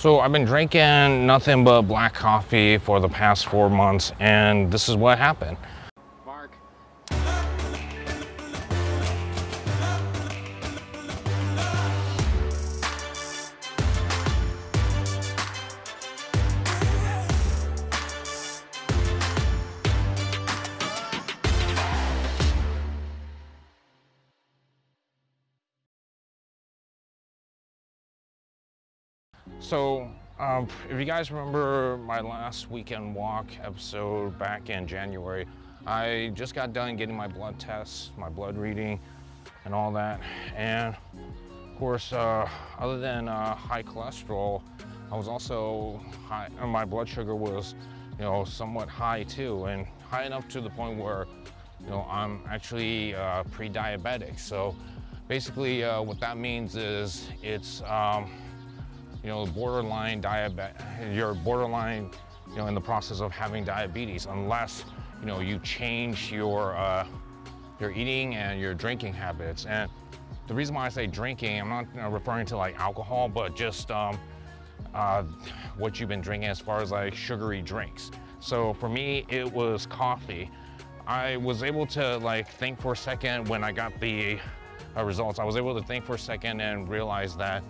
So I've been drinking nothing but black coffee for the past 4 months, and this is what happened. Mark. So if you guys remember my last weekend walk episode back in January, I just got done getting my blood tests, my blood reading and all that. And of course, other than high cholesterol, I was also high, my blood sugar was, somewhat high too, and high enough to the point where, I'm actually pre-diabetic. So basically what that means is it's, borderline diabetes. You're borderline, in the process of having diabetes, unless, you change your eating and your drinking habits. And the reason why I say drinking, I'm not referring to like alcohol, but just what you've been drinking as far as like sugary drinks. So for me, it was coffee. I was able to like think for a second when I got the results. I was able to think for a second and realize that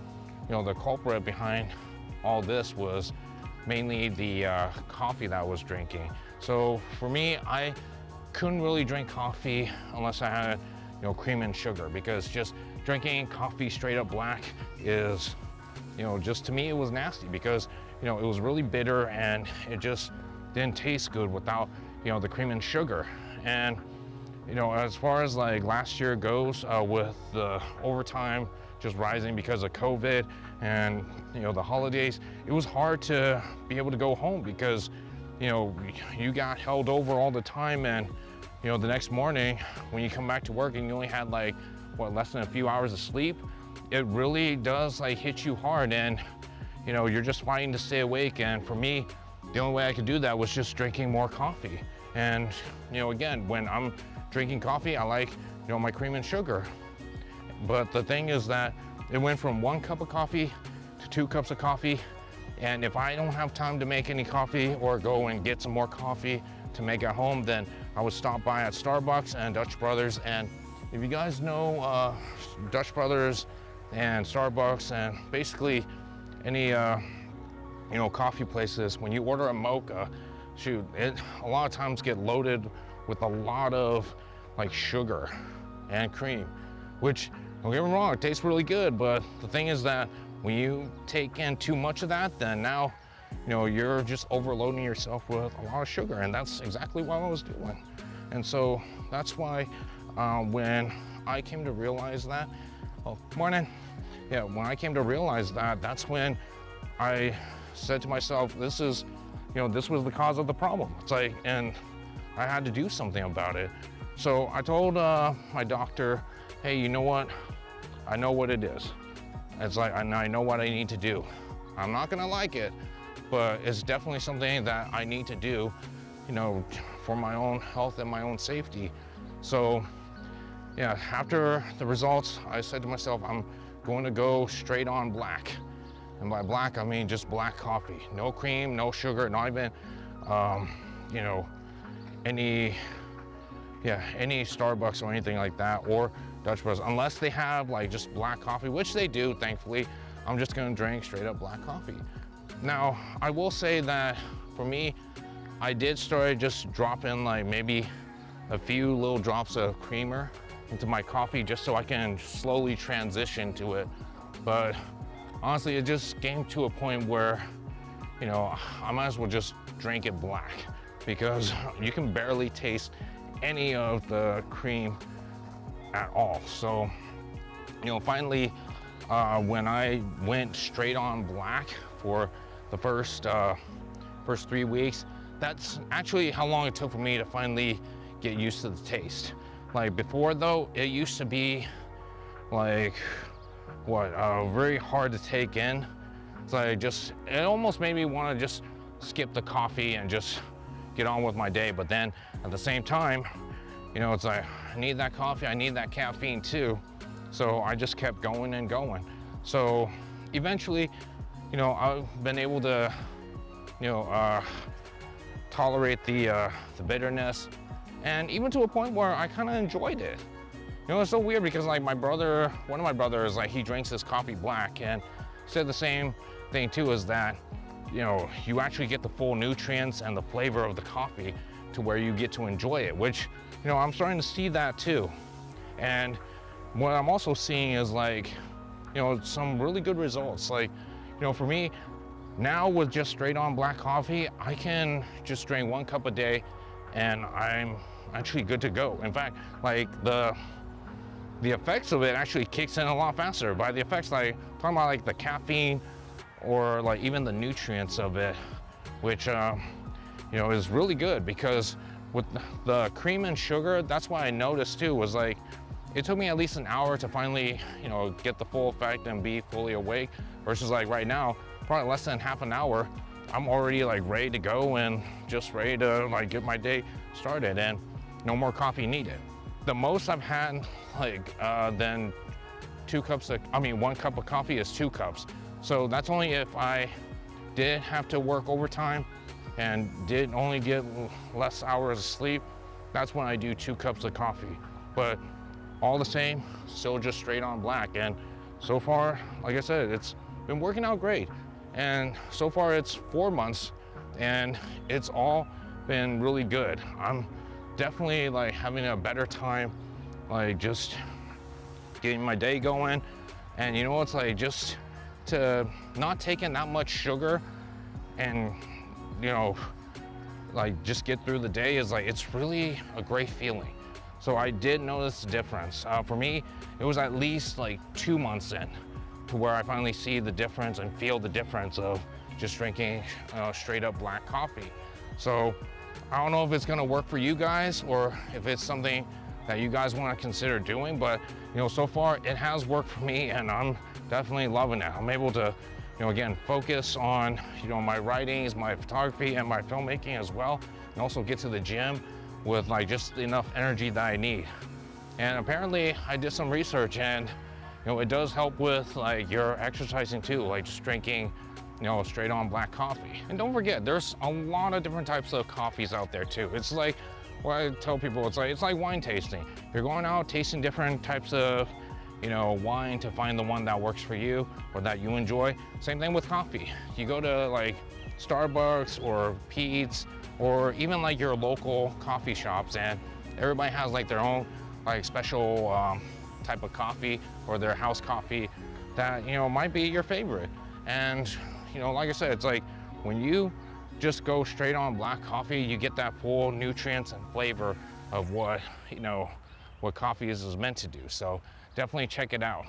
the culprit behind all this was mainly the coffee that I was drinking. So for me, I couldn't really drink coffee unless I had, cream and sugar, because just drinking coffee straight up black is, just to me, it was nasty because, it was really bitter and it just didn't taste good without, the cream and sugar. And, as far as like last year goes, with the overtime just rising because of COVID and the holidays, it was hard to be able to go home because you got held over all the time, and the next morning when you come back to work and you only had like less than a few hours of sleep, it really does like hit you hard, and you're just fighting to stay awake. And for me, the only way I could do that was just drinking more coffee. And again, when I'm drinking coffee, I like my cream and sugar. But the thing is that it went from 1 cup of coffee to 2 cups of coffee. And if I don't have time to make any coffee or go and get some more coffee to make at home, then I would stop by at Starbucks and Dutch Brothers. And if you guys know Dutch Brothers and Starbucks and basically any coffee places, when you order a mocha, a lot of times get loaded with a lot of like sugar and cream, which, don't get me wrong, it tastes really good, but the thing is that when you take in too much of that, then now, you're just overloading yourself with a lot of sugar, and that's exactly what I was doing. And so that's why when I came to realize that, morning. Yeah, when I came to realize that, that's when I said to myself, this is, this was the cause of the problem. It's like, and I had to do something about it. So I told my doctor, hey, you know what? I know what it is. It's like, I know what I need to do. I'm not gonna like it, but it's definitely something that I need to do, for my own health and my own safety. So yeah, after the results, I said to myself, I'm going to go straight on black. And by black, I mean just black coffee. No cream, no sugar, not even, any Starbucks or anything like that, or Dutch Bros, unless they have like just black coffee, which they do, thankfully. I'm just gonna drink straight up black coffee. Now, I will say that for me, I did start just dropping like maybe a few little drops of creamer into my coffee just so I can slowly transition to it. But honestly, it just came to a point where, I might as well just drink it black, because you can barely taste any of the cream at all. So, finally, when I went straight on black for the first 3 weeks, that's actually how long it took for me to finally get used to the taste. Like before though, it used to be like, very hard to take in. It's like it almost made me want to just skip the coffee and just get on with my day. But then at the same time, it's like, I need that coffee, I need that caffeine too. So I just kept going and going. So eventually, you know, I've been able to, you know, tolerate the bitterness, and even to a point where I kind of enjoyed it. You know, it's so weird because like my brother, one of my brothers, like he drinks his coffee black, and said the same thing too, is that, you know, you actually get the full nutrients and the flavor of the coffee to where you get to enjoy it, which, you know, I'm starting to see that too. And what I'm also seeing is like, you know, some really good results. Like, you know, for me, now with just straight on black coffee, I can just drink 1 cup a day and I'm actually good to go. In fact, like the effects of it actually kicks in a lot faster. By the effects, like talking about like the caffeine or like even the nutrients of it, which, you know, is really good, because with the cream and sugar, that's what I noticed too, was like, it took me at least an hour to finally, you know, get the full effect and be fully awake, versus like right now, probably less than half an hour, I'm already like ready to go and just ready to like get my day started, and no more coffee needed. The most I've had like than 1 cup of coffee is 2 cups. So that's only if I did have to work overtime and did only get less hours of sleep. That's when I do 2 cups of coffee. But all the same, still just straight on black. And so far, like I said, it's been working out great. And so far it's 4 months and it's all been really good. I'm definitely like having a better time, like just getting my day going. And you know, it's like just to not taking that much sugar and, you know, like just get through the day is like, it's really a great feeling. So I did notice the difference. For me, it was at least like 2 months in to where I finally see the difference and feel the difference of just drinking straight up black coffee. So I don't know if it's gonna work for you guys or if it's something that you guys wanna consider doing, but you know, so far it has worked for me and I'm definitely loving it. I'm able to, you know, again, focus on, you know, my writings, my photography, and my filmmaking as well, and also get to the gym with like just enough energy that I need. And apparently I did some research and, you know, it does help with like your exercising too, like just drinking, you know, straight on black coffee. And don't forget, there's a lot of different types of coffees out there too. It's like what I tell people, it's like wine tasting. You're going out tasting different types of, you know, wine to find the one that works for you or that you enjoy. Same thing with coffee. You go to like Starbucks or Peet's or even like your local coffee shops, and everybody has like their own like special type of coffee or their house coffee that, you know, might be your favorite. And, you know, like I said, it's like when you just go straight on black coffee, you get that full nutrients and flavor of what, you know, what coffee is meant to do. So definitely check it out.